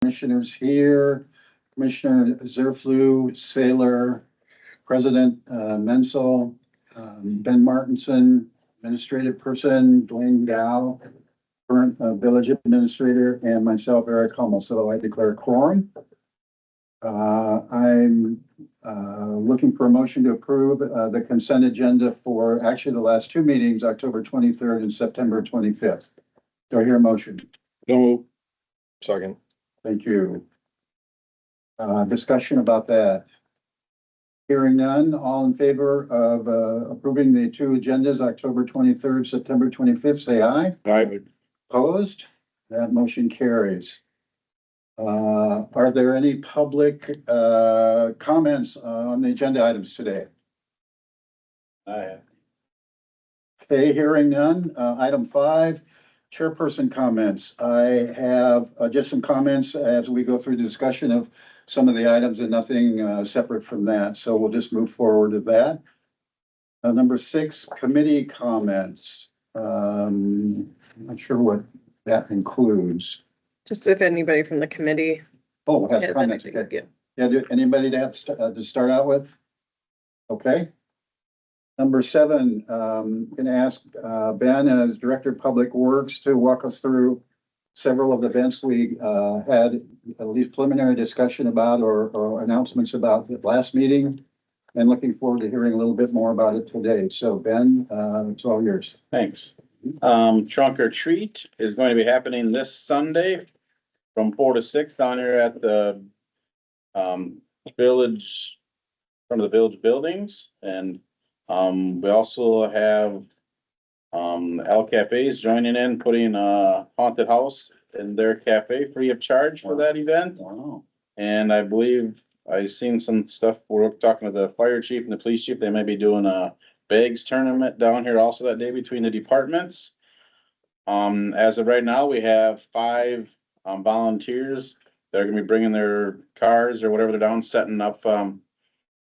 commissioners here. Commissioner Zerflu, Sailor, President Menzel, Ben Martinson, administrative person, Dwayne Dow, current village administrator, and myself, Eric Hummel. So I declare a quorum. I'm looking for a motion to approve the consent agenda for actually the last two meetings, October 23rd and September 25th. Do I hear a motion? No. Second. Thank you. Discussion about that. Hearing none, all in favor of approving the two agendas, October 23rd, September 25th, say aye. Aye. Opposed? That motion carries. Are there any public comments on the agenda items today? Aye. Okay, hearing none. Item 5, chairperson comments. I have just some comments as we go through the discussion of some of the items and nothing separate from that. So we'll just move forward to that. Number 6, committee comments. I'm not sure what that includes. Just if anybody from the committee. Oh, has has comments. anything, Okay. yeah. Yeah, anybody to have to start out with? Okay. Number 7, gonna ask Ben as Director of Public Works to walk us through several of the events we had at least preliminary discussion about or announcements about the last meeting. And looking forward to hearing a little bit more about it today. So Ben, it's all yours. Thanks. Trunk or Treat is going to be happening this Sunday from 4 to 6 down here at the village, from the village buildings. And we also have El Cafes joining in, putting a haunted house in their cafe free of charge for that event. Wow. And I believe I've seen some stuff, we're talking to the fire chief and the police chief, they may be doing a bags tournament down here also that day between the departments. As of right now, we have 5 volunteers. They're gonna be bringing their cars or whatever they're down, setting up a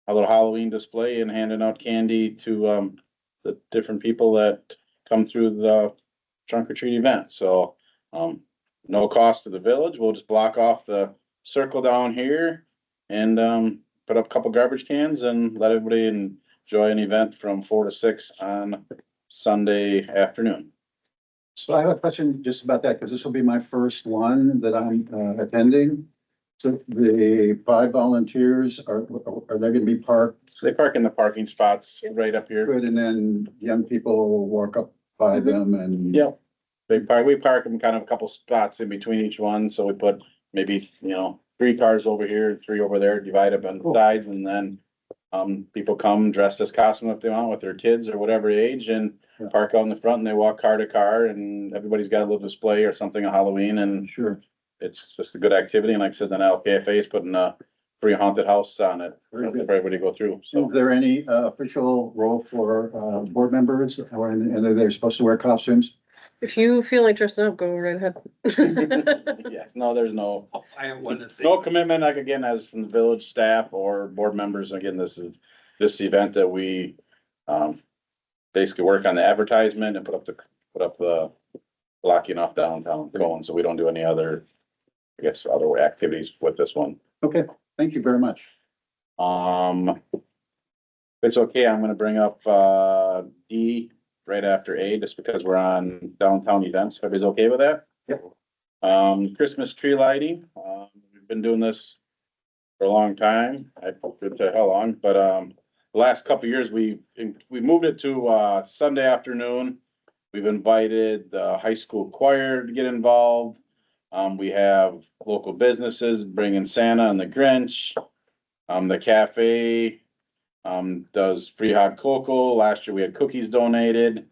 little Halloween display and handing out candy to the different people that come through the trunk or treat event. So no cost to the village. We'll just block off the circle down here and put up a couple garbage cans and let everybody enjoy an event from 4 to 6 on Sunday afternoon. So I have a question just about that, because this will be my first one that I'm attending. So the 5 volunteers, are they gonna be parked So they park in the parking spots right up here. good, and then young people will walk up by them and? Yep. We park them kind of a couple spots in between each one, so we put maybe, 3 cars over here, 3 over there, divide up on Cool. sides, and then people come dressed as costume if they want with their kids or whatever age and Yeah. park out in the front and they walk car to car and everybody's got a little display or something on Halloween and Sure. it's just a good activity. And like I said, then LKFA is putting a free haunted house on it for Very good. everybody to go through, so. Is there any official role for board members, or and are they supposed to wear costumes? If you feel like dressing up, go right ahead. Yes, no, there's no, I am one to say. no commitment, like again, as from the village staff or board members. Again, this is this event that we basically work on the advertisement and put up the blocking off downtown going, so we don't do any other, I guess, other activities with this one. Okay, thank you very much. If it's okay, I'm gonna bring up D right after A, just because we're on downtown events. If everybody's okay with that? Yep. Christmas tree lighting, we've been doing this for a long time. I could tell how long, but the last couple of years, we moved it to Sunday afternoon. We've invited the high school choir to get involved. We have local businesses bringing Santa and the Grinch. The cafe does free hot cocoa. Last year we had cookies donated.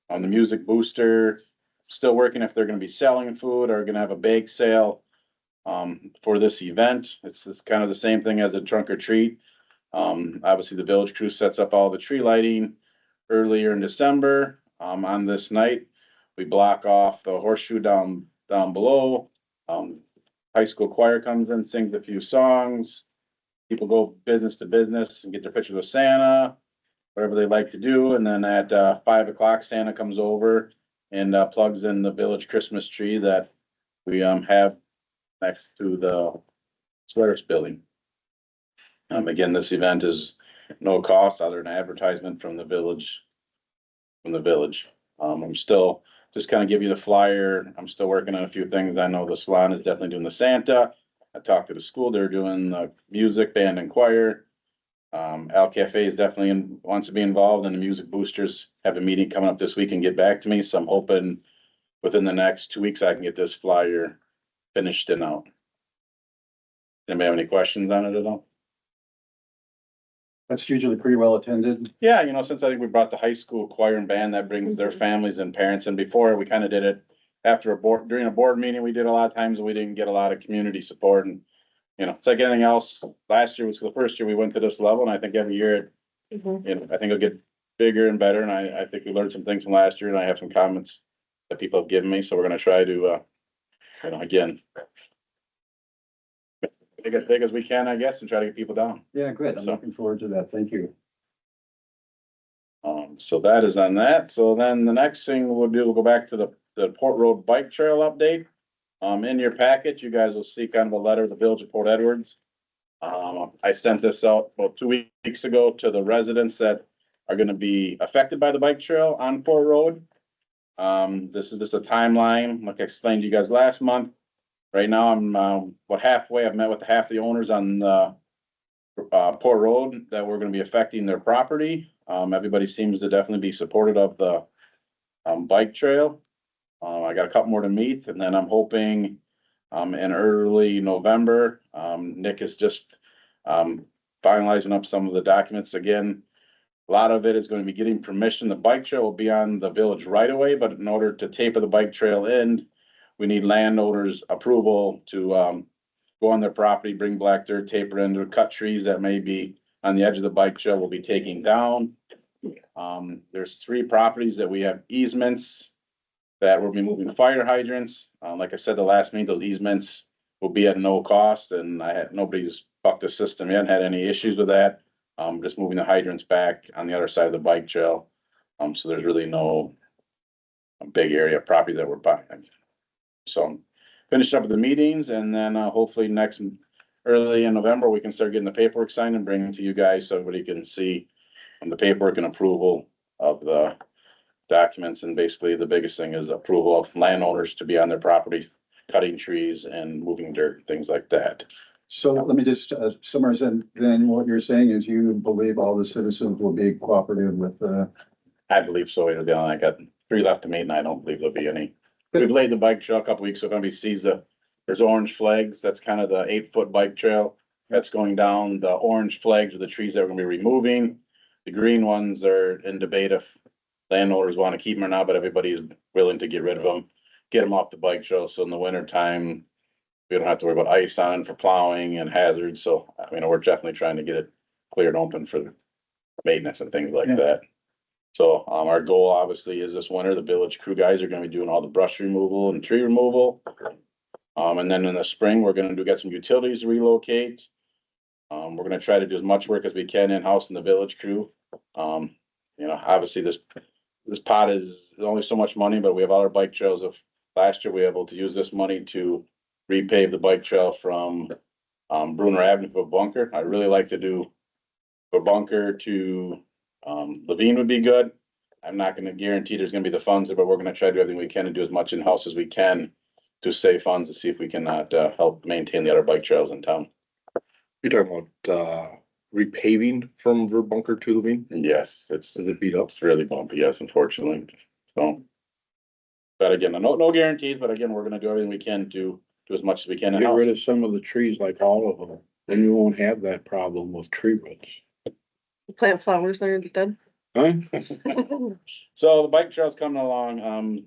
The music booster still working if they're gonna be selling food or gonna have a bake sale for this event. It's kind of the same thing as a trunk or treat. Obviously the village crew sets up all the tree lighting earlier in December. On this night, we block off the horseshoe down below. High school choir comes in, sings a few songs. People go business to business and get their pictures with Santa, whatever they like to do. And then at 5 o'clock, Santa comes over and plugs in the village Christmas tree that we have next to the Sweaters building. Again, this event is no cost other than advertisement from the village. I'm still, just kind of give you the flyer. I'm still working on a few things. I know the salon is definitely doing the Santa. I talked to the school, they're doing the music, band and choir. Al Cafe is definitely wants to be involved, and the music boosters have a meeting coming up this week and get back to me, so I'm hoping within the next 2 weeks, I can get this flyer finished and out. Anybody have any questions on it at all? That's usually pretty well attended. Yeah, since I think we brought the high school choir and band, that brings their families and parents, and before, we kind of did it after during a board meeting, we did a lot of times, we didn't get a lot of community support, and it's like anything else, last year was the first year we went to this level, and I think every year, Mhm. I think it'll get bigger and better, and I think we learned some things from last year, and I have some comments that people have given me, so we're gonna try to, again, make it big as we can, I guess, and try to get people down. Yeah, good. I'm So- looking forward to that. Thank you. So that is on that. So then the next thing we'll do, we'll go back to the Port Road Bike Trail update. In your packet, you guys will see kind of a letter of the Village of Port Edwards. I sent this out about 2 weeks ago to the residents that are gonna be affected by the bike trail on Port Road. This is just a timeline, like I explained to you guys last month. Right now, I'm, about halfway. I've met with half the owners on the Port Road that we're gonna be affecting their property. Everybody seems to definitely be supportive of the bike trail. I got a couple more to meet, and then I'm hoping in early November, Nick is just finalizing up some of the documents again. A lot of it is gonna be getting permission. The bike trail will be on the village right away, but in order to taper the bike trail in, we need landowners' approval to go on their property, bring black dirt, taper into, cut trees that may be on the edge of the bike trail will be taking down. There's 3 properties that we have easements that we'll be moving fire hydrants. Like I said, the last meeting, those easements will be at no cost, and nobody's fucked the system yet, had any issues with that. Just moving the hydrants back on the other side of the bike trail. So there's really no big area of property that we're buying. So finish up with the meetings, and then hopefully early in November, we can start getting the paperwork signed and bring it to you guys so everybody can see the paperwork and approval of the documents. And basically, the biggest thing is approval of landowners to be on their property, cutting trees and moving dirt, things like that. So let me just summarize, and then what you're saying is you believe all the citizens will be cooperative with I believe so. I got 3 left to meet, and I don't believe there'll be any. We've laid the bike trail a couple weeks, so gonna be sees there's orange flags. That's kind of the 8-foot bike trail that's going down. The orange flags are the trees that we're gonna be removing. The green ones are in debate if landowners want to keep them or not, but everybody's willing to get rid of them, get them off the bike trail. So in the winter time, we don't have to worry about ice on for plowing and hazards. So, we're definitely trying to get it cleared open for maintenance and things like Yeah. that. So, our goal obviously is this winter, the village crew guys are gonna be doing all the brush removal and tree removal. And then in the spring, we're gonna get some utilities to relocate. We're gonna try to do as much work as we can in-house in the village crew. Obviously this pot is only so much money, but we have all our bike trails. Of last year, we were able to use this money to repave the bike trail from Bruner Avenue to a bunker. I'd really like to do a bunker to Levine would be good. I'm not gonna guarantee there's gonna be the funds, but we're gonna try to do everything we can to do as much in-house as we can to save funds to see if we cannot help maintain the other bike trails in town. You're talking about, repaving from Verbunker to Levine? Yes, it's Is it beat up? really bumpy, yes, unfortunately, so. But again, no guarantees, but again, we're gonna do everything we can to do as much as we can. Get rid of some of the trees, like all of them, then you won't have that problem with tree roots. Plant flowers there instead. Huh? So the bike trail's coming along.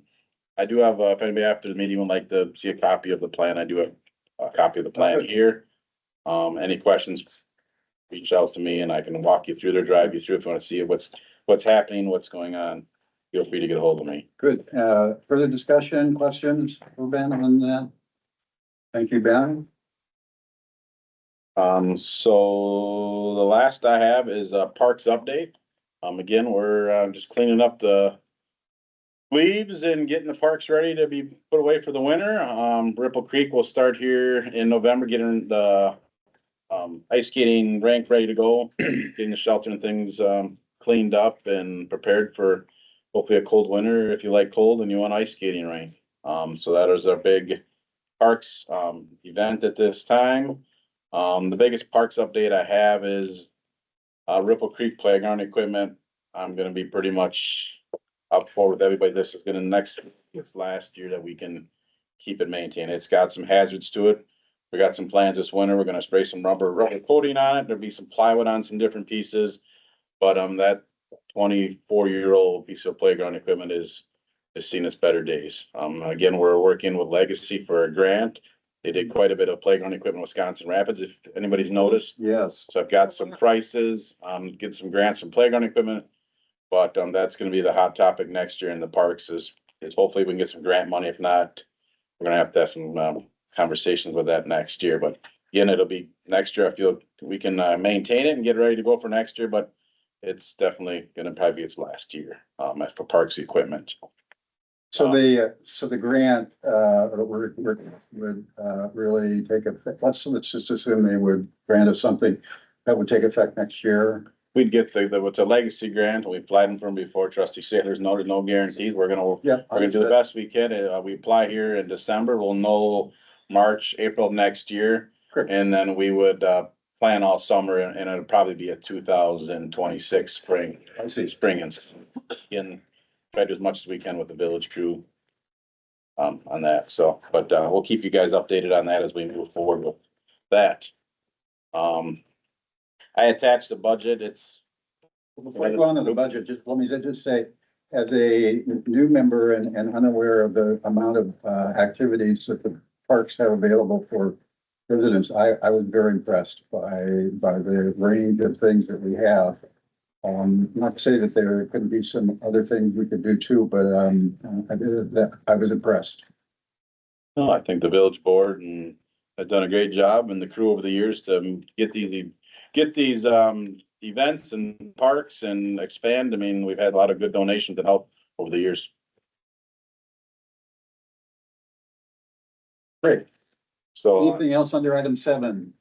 I do have, if anybody after the meeting would like to see a copy of the plan, I do have a copy of the plan here. Any questions? Reach out to me and I can walk you through there, drive you through if you wanna see what's happening, what's going on. Feel free to get a hold of me. good. Further discussion, questions for Ben on that? Thank you, Ben. So the last I have is a parks update. Again, we're just cleaning up the leaves and getting the parks ready to be put away for the winter. Ripple Creek will start here in November, getting the ice skating rink ready to go, getting the shelter and things, cleaned up and prepared for hopefully a cold winter. If you like cold and you want ice skating rink. So that is our big parks, event at this time. The biggest parks update I have is Ripple Creek Playground equipment. I'm gonna be pretty much up for with everybody. This is gonna it's last year that we can keep it maintained. It's got some hazards to it. We got some plans this winter. We're gonna spray some rubber coating on it. There'll be some plywood on some different pieces. But, that 24-year-old piece of playground equipment is seen its better days. Again, we're working with Legacy for a grant. They did quite a bit of playground equipment in Wisconsin Rapids, if anybody's noticed. Yes. So I've got some prices, get some grants from playground equipment. But, that's gonna be the hot topic next year in the parks is hopefully we can get some grant money. If not, we're gonna have to have some, conversations with that next year. But again, it'll be next year. I feel we can, maintain it and get ready to go for next year, but it's definitely gonna probably be its last year, as for parks equipment. So the grant, would, really take effect, let's just assume they would grant us something that would take effect next year. We'd get what's a legacy grant. We applied them from before. Trustee Sailor's noted no guarantees. We're gonna do the best we can. We apply here in December. We'll know March, April next year. Correct. And then we would, plan all summer and it'll probably be a 2026 spring. I see. Spring and try to do as much as we can with the village crew. On that. So, but, we'll keep you guys updated on that as we move forward with that. I attached the budget. It's. Before I go on to the budget, just let me just say, as a new member and unaware of the amount of activities that the parks have available for residents, I was very impressed by the range of things that we have. Not to say that there couldn't be some other things we could do too, but I was impressed. No, I think the village board and has done a great job and the crew over the years to get these events and parks and expand. I mean, we've had a lot of good donations to help over the years. Great. So, Anything else under item 7?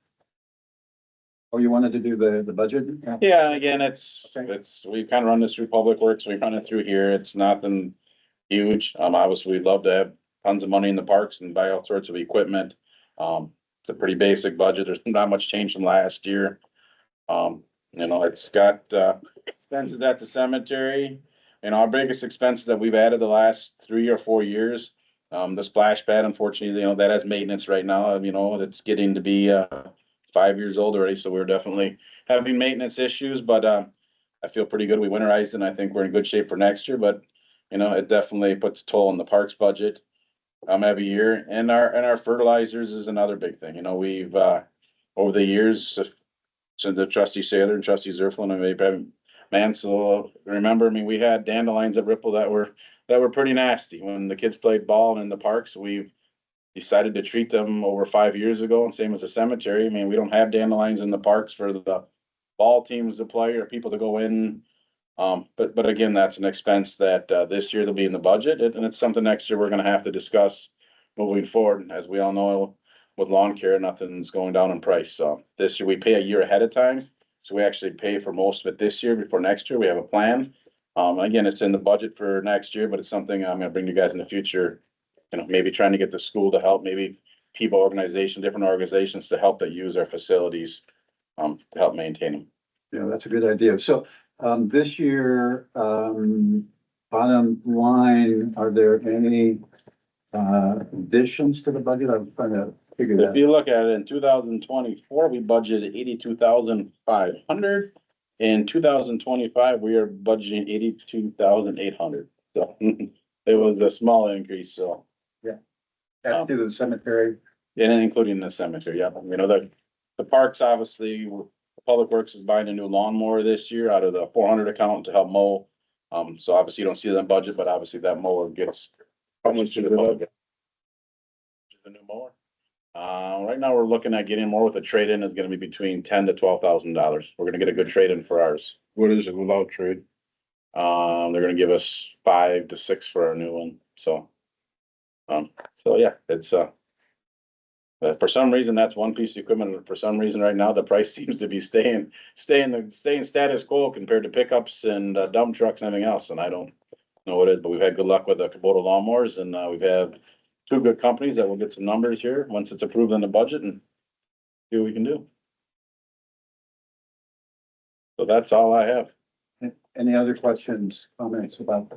Oh, you wanted to do the budget? yeah, again, Okay. we've kind of run this through Public Works. We run it through here. It's nothing huge. Obviously, we'd love to have tons of money in the parks and buy all sorts of equipment. It's a pretty basic budget. There's not much change from last year. It's got, expenses at the cemetery. And our biggest expenses that we've added the last 3 or 4 years. The splash pad, unfortunately, that has maintenance right now. It's getting to be, 5 years old already, so we're definitely having maintenance issues, but, I feel pretty good. We winterized and I think we're in good shape for next year, but, it definitely puts a toll on the parks budget. Every year, and our fertilizers is another big thing. We've, over the years, since the trustee Sailor and trustee Zerflin and maybe Mansell, remember, we had dandelions at Ripple that were pretty nasty when the kids played ball in the parks. We've decided to treat them over 5 years ago, and same as the cemetery. We don't have dandelions in the parks for the ball teams to play or people to go in. But again, that's an expense that, this year they'll be in the budget, and it's something next year we're gonna have to discuss moving forward. As we all know, with lawn care, nothing's going down in price. So this year we pay a year ahead of time. So we actually pay for most of it this year before next year. We have a plan. Again, it's in the budget for next year, but it's something I'm gonna bring you guys in the future. Maybe trying to get the school to help, maybe people different organizations to help that use our facilities, to help maintain them. Yeah, that's a good idea. So, this year, bottom line, are there any additions to the budget? I'm trying to figure If that. you look at it in 2024, we budgeted 82,500. In 2025, we are budgeting 82,800. So it was a small increase, so. Back to the cemetery. And including the cemetery, yeah. The parks, obviously, Public Works is buying a new lawnmower this year out of the 400 account to help mow. So obviously you don't see that in budget, but obviously that mower gets. How much is the new mower? Right now we're looking at getting more with a trade-in is gonna be between $10,000 to $12,000. We're gonna get a good trade-in for ours. What is it without trade? They're gonna give us 5 to 6 for our new one, so. So yeah, it's, for some reason, that's one piece of equipment, and for some reason, right now, the price seems to be staying status quo compared to pickups and dump trucks and everything else, and I don't know what it is, but we've had good luck with the Kubota lawnmowers, and we've had two good companies that will get some numbers here once it's approved in the budget and see what we can do. So that's all I have. Any other questions, comments about,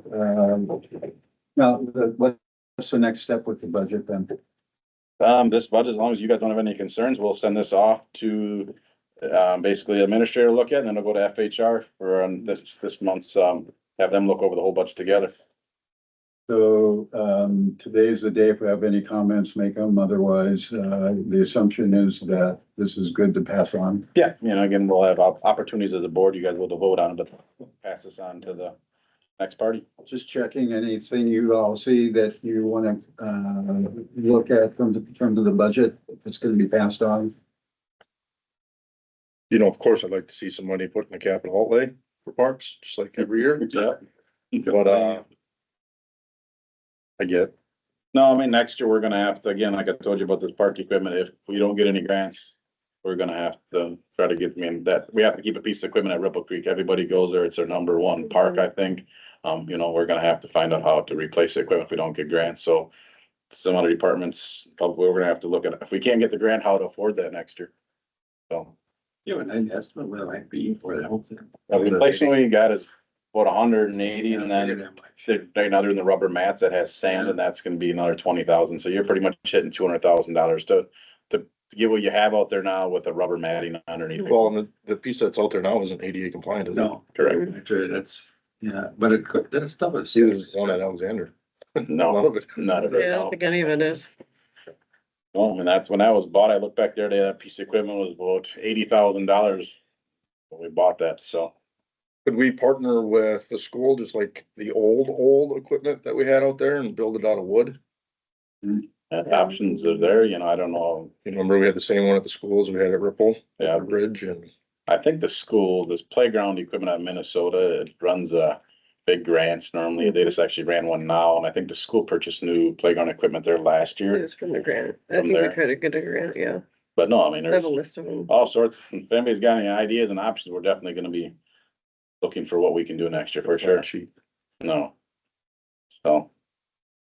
now, what's the next step with the budget then? This budget, as long as you guys don't have any concerns, we'll send this off to, basically administrator look at, and then it'll go to FHR for, this month's, have them look over the whole budget together. So, today's the day. If we have any comments, make them. Otherwise, the assumption is that this is good to pass on. Yeah, you know, again, we'll have opportunities as a board, you guys will vote on it, but pass this on to the next party. Just checking anything you all see that you want to, look at from the, in terms of the budget, if it's going to be passed on. You know, of course, I'd like to see some money put in the capital outlay for parks, just like every year. Yeah. But, I get, No, I mean, next year, we're gonna have to, again, like I told you about this park equipment, if we don't get any grants, we're gonna have to try to get, I mean, that, we have to keep a piece of equipment at Ripple Creek. Everybody goes there. It's their number one park, I think. You know, we're gonna have to find out how to replace the equipment if we don't get grants. So some other departments, we're gonna have to look at, if we can't get the grant, how to afford that next year. So You have an estimate what it might be for the whole thing? the replacement we got is about 180, and then right now they're in the rubber mats that has sand, and that's gonna be another 20,000. So you're pretty much hitting $200,000 to get what you have out there now with the rubber matting underneath. it. well, and the piece that's out there now isn't ADA compliant, is it? No, Correct. actually, that's, yeah, but it could, that stuff is See, there's serious. one at Alexander. None No, of it. not of Yeah, it, I don't no. think any of it is. No, I mean, that's when that was bought. I looked back there, that piece of equipment was about $80,000 when we bought that, so. Could we partner with the school, just like the old equipment that we had out there and build it out of wood? Options are there, you know, I don't know. You remember we had the same one at the schools, we had at Ripple, Yeah, Bridge, and I think the school, this playground equipment out of Minnesota, it runs big grants normally. They just actually ran one now, and I think the school purchased new playground equipment there last year. It's from the grant. I From think we there. tried to get a grant, yeah. But no, I mean, I have there's a list of them. all sorts. If anybody's got any ideas and options, we're definitely gonna be looking for what we can do next year for sure. cheap. No. So,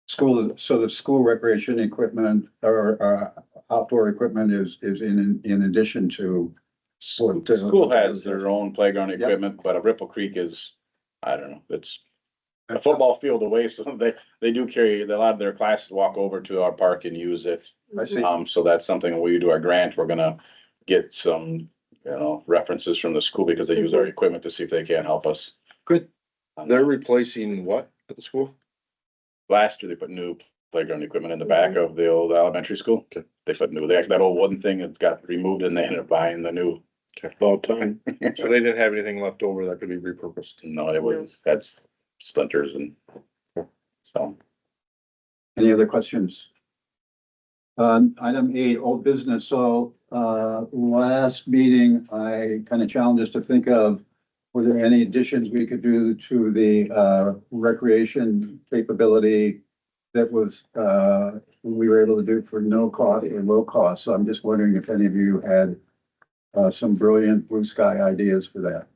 School, so the school recreation equipment or, outdoor equipment is in addition to. school has their own playground Yep. equipment, but a Ripple Creek is, I don't know, it's a football field away, so they do carry, a lot of their classes walk over to our park and use it. I see. So that's something when we do our grant, we're gonna get some, you know, references from the school because they use our equipment to see if they can help us. Good. They're replacing what at the school? Last year, they put new playground equipment in the back of the old elementary school. Okay. They put new, they actually, that old wooden thing that's got removed and they ended up buying the new. About time. So they didn't have anything left over that could be repurposed. No, it was, that's splinters and so. Any other questions? Item 8, old business. So, last meeting, I kind of challenged us to think of, were there any additions we could do to the, recreation capability that was, we were able to do for no cost or low cost? So I'm just wondering if any of you had, some brilliant blue sky ideas for that.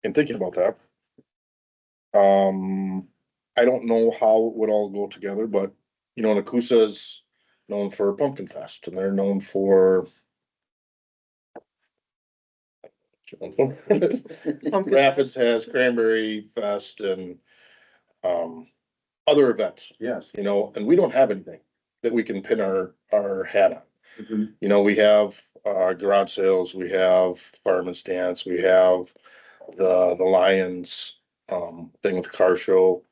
In thinking about that. I don't know how it would all go together, but you know, Nakusa's known for Pumpkin Fest and they're known for. Rapids has Cranberry Fest and, other events, Yes. you know, and we don't have anything that we can pin our hat on. Mhm. You know, we have, garage sales, we have fireman's dance, we have the Lions, thing with the car show.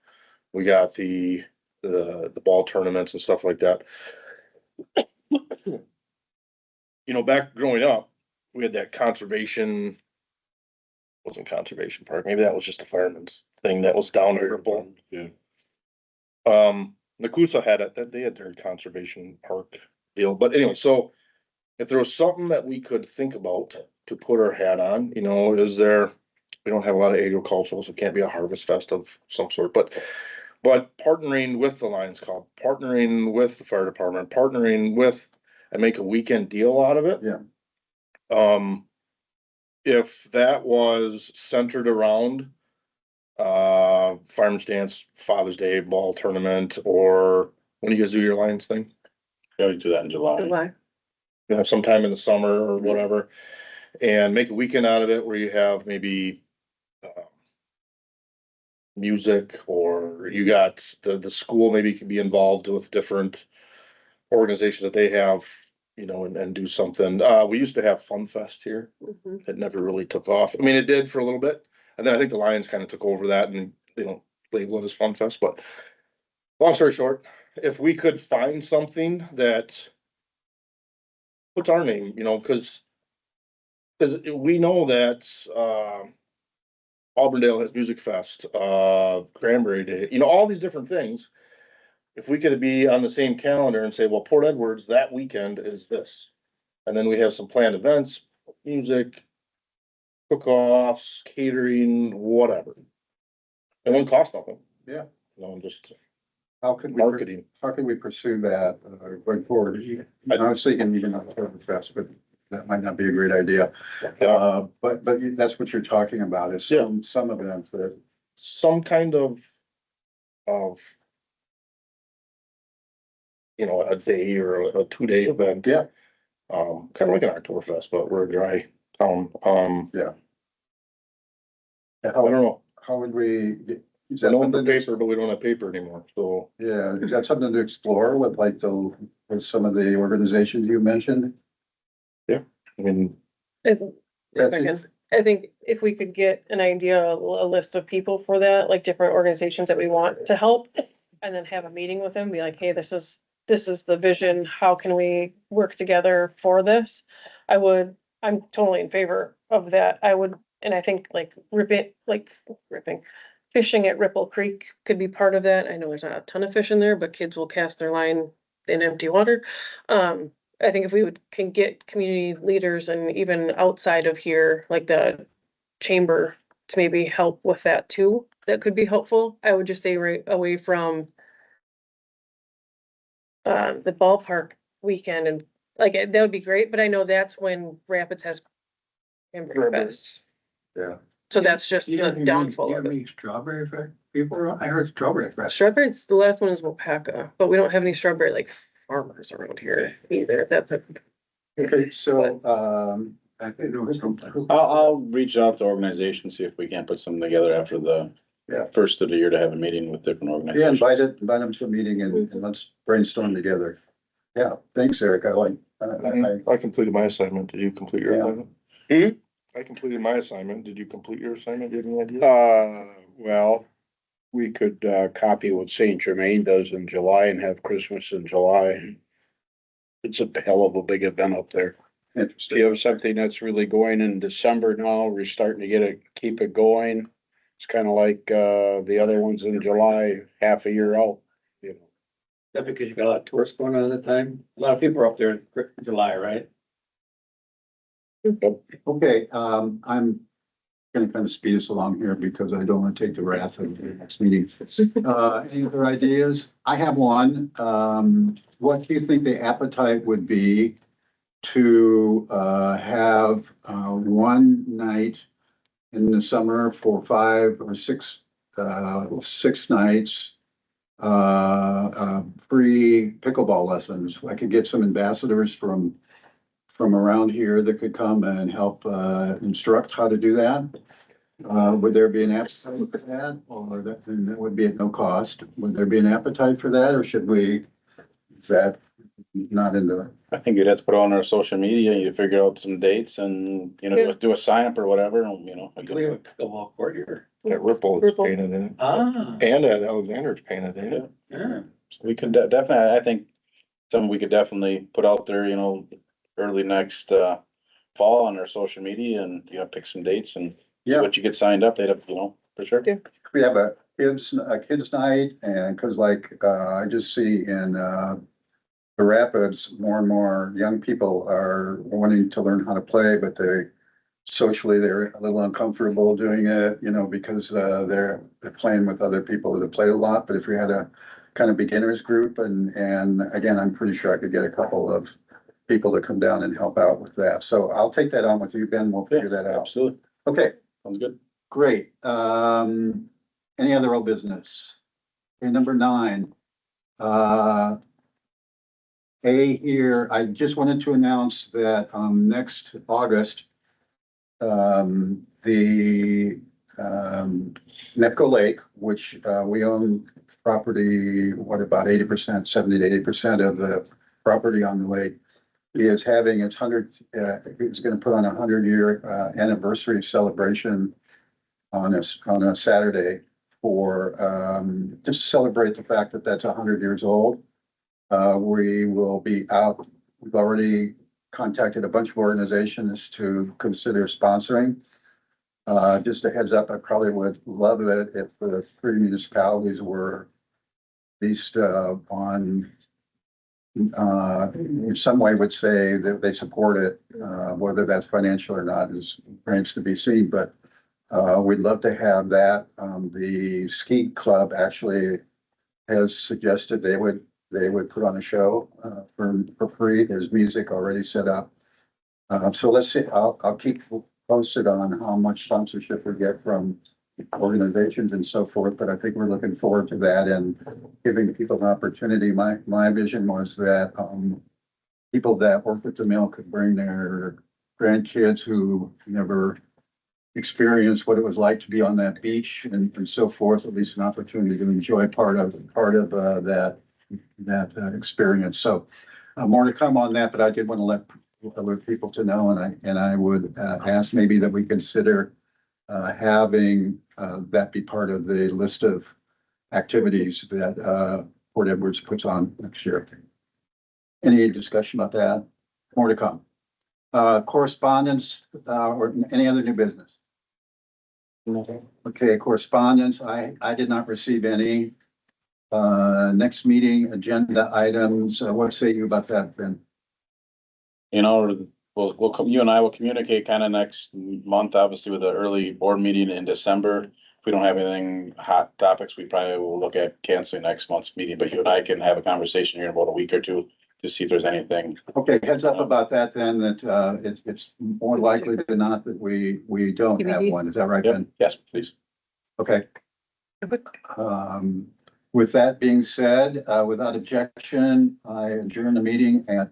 We got the ball tournaments and stuff like that. You know, back growing up, we had that conservation. Wasn't conservation park, maybe that was just a fireman's thing that was down at Ripple. Yeah. Nakusa had it, that they had their conservation park deal, but anyway, so. If there was something that we could think about to put our hat on, you know, is there, we don't have a lot of agricultural, so it can't be a harvest fest of some sort, but partnering with the Lions Club, partnering with the fire department, partnering with, and make a weekend deal out of it. Yeah. If that was centered around Fireman's Dance, Father's Day ball tournament, or when do you guys do your Lions thing? Yeah, we do that in July. July. You know, sometime in the summer or whatever, and make a weekend out of it where you have maybe music, or you got the school maybe can be involved with different organizations that they have, you know, and do something. We used to have Fun Fest here. Mhm. It never really took off. I mean, it did for a little bit, and then I think the Lions kind of took over that, and they don't label it as Fun Fest, but long story short, if we could find something that puts our name, you know, because we know that, Auburndale has Music Fest, Cranberry Day, you know, all these different things. If we could be on the same calendar and say, well, Port Edwards, that weekend is this. And then we have some planned events, music, cook-offs, catering, whatever. It won't cost nothing. Yeah. You know, just How could we, marketing. how can we pursue that going forward? I was thinking even Oktoberfest, but that might not be a great idea. But that's what you're talking about is some events that, Some kind of, you know, a day or a 2-day event. yeah, Kind of like an Oktoberfest, but we're a dry town. I how, don't know. how would we? Is We're that known for something to- paper, but we don't have paper anymore, so. Yeah, is that something to explore with like with some of the organizations you mentioned? I mean, I think if we could get an idea, a list of people for that, like different organizations that we want to help. And then have a meeting with them, be like, hey, this is the vision, how can we work together for this? I'm totally in favor of that, and I think like fishing at Ripple Creek could be part of that. I know there's not a ton of fish in there, but kids will cast their line in empty water. I think if we can get community leaders and even outside of here, like the chamber, to maybe help with that too, that could be helpful. I would just say right away from the ballpark weekend, and like, that would be great, but I know that's when Rapids has Cranberry Fest. Yeah. So that's just You the have any- downfall you of have it. any Strawberry Fest people? I heard Strawberry Fest. Strawberry's, the last one is Wapaka, but we don't have any strawberry like farmers around here either. That's a, Okay, so, I think there was something. I'll reach out to organizations, see if we can't put something together after the Yeah. first of the year to have a meeting with different yeah, organizations. invite them to a meeting and let's brainstorm together. Yeah, thanks, Eric. I like, I completed my assignment. Did you complete your Yeah. assignment? I completed my assignment. Did you complete your assignment? Do you have any idea? Well, we could, copy what Saint Germain does in July and have Christmas in July. It's a hell of a big event up there. Do interesting. you have something that's really going in December now? We're starting to keep it going. It's kind of like, the other ones in July, half a year out, you know. That because you got a lot of tourists going on at the time. A lot of people are up there in July, right? Okay, I'm gonna kind of speed us along here because I don't want to take the wrath of the next meeting. Any other ideas? I have one. What do you think the appetite would be to have one night in the summer for 5 or 6 nights? Free pickleball lessons. I could get some ambassadors from around here that could come and help instruct how to do that. Would there be an appetite for that, or that would be at no cost? Would there be an appetite for that, or should we, is that not in the, I think you'd have to put on our social media, you figure out some dates and, you know, Yeah. do a sign up or whatever, you know. Do we have a pickleball court here? That Ripple is Ripple. painted in it. Ah, And at Alexander's painted in it. yeah. We could definitely, I think, something we could definitely put out there, you know, early next, fall on our social media and, you know, pick some dates and yeah, what you get signed up, they'd have, you know, for sure. Yeah. we have a kids night, and cause like, I just see in the Rapids, more and more young people are wanting to learn how to play, but socially, they're a little uncomfortable doing it, you know, because, they're playing with other people that have played a lot. But if we had a kind of beginners group and again, I'm pretty sure I could get a couple of people to come down and help out with that. So I'll take that on with you, Ben. We'll figure that out. Absolutely, Okay, sounds good. great. Any other old business? Okay, number 9. Here, I just wanted to announce that, next August, the, Nepco Lake, which, we own property, what, about 80%, 70 to 80% of the property on the lake, is having its 100, it's gonna put on a 100-year, anniversary celebration on a Saturday for, just to celebrate the fact that that's 100 years old. We will be out, we've already contacted a bunch of organizations to consider sponsoring. Just a heads up, I probably would love it if the 3 municipalities were at least, in some way would say that they support it, whether that's financial or not is remains to be seen, but we'd love to have that. The ski club actually has suggested they would put on a show for free. There's music already set up. So let's see, I'll keep posted on how much sponsorship we get from organizations and so forth, but I think we're looking forward to that and giving people an opportunity. My vision was that people that work at the mill could bring their grandkids who never experienced what it was like to be on that beach and so forth, at least an opportunity to enjoy part of that experience. So more to come on that, but I did want to let other people to know, and I would ask maybe that we consider having that be part of the list of activities that Port Edwards puts on next year. Any discussion about that? More to come. Correspondence or any other new business? Okay, correspondence. I did not receive any. Next meeting agenda items. What say you about that, Ben? You know, you and I will communicate kind of next month, obviously with the early board meeting in December. If we don't have anything hot topics, we probably will look at canceling next month's meeting, but you and I can have a conversation here in about a week or two to see if there's anything. Okay, heads up about that then, that it's more likely than not that we don't have one. Is that right, Ben? Yes, please. Okay. With that being said, without objection, I adjourn the meeting at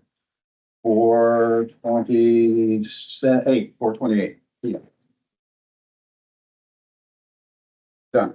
4:28 p.m. Done.